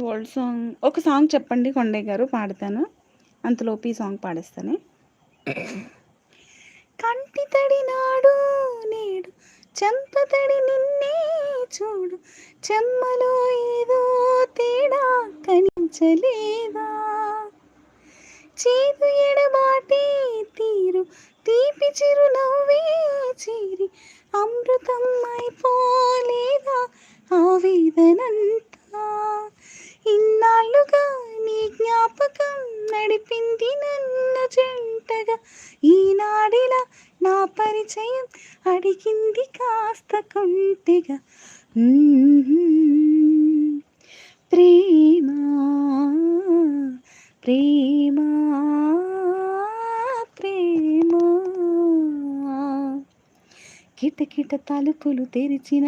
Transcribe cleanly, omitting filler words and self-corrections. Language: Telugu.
ఓల్డ్ సాంగ్ ఒక సాంగ్ చెప్పండి కొండయ్య గారు పాడతాను. అంతలోపు ఈ సాంగ్ పాడేస్తాను. కంటి తడి నాడు నేడు చెంపతడి నిన్నే చూడు చెమ్మలో ఏదో తేడా కనిపించలేదా చేదు ఎడబాటి తీరు తీపి చిరునవ్వే చీరి అమృతం అయిపోలేదా ఆవేదనంతా ఇన్నాళ్ళుగా నీ జ్ఞాపకం నడిపింది నన్ను జంటగా ఈనాడిలా నా పరిచయం అడిగింది కాస్త కొంటెగా ప్రేమ ప్రేమ ప్రేమ కిటకిట తలుపులు తెరిచిన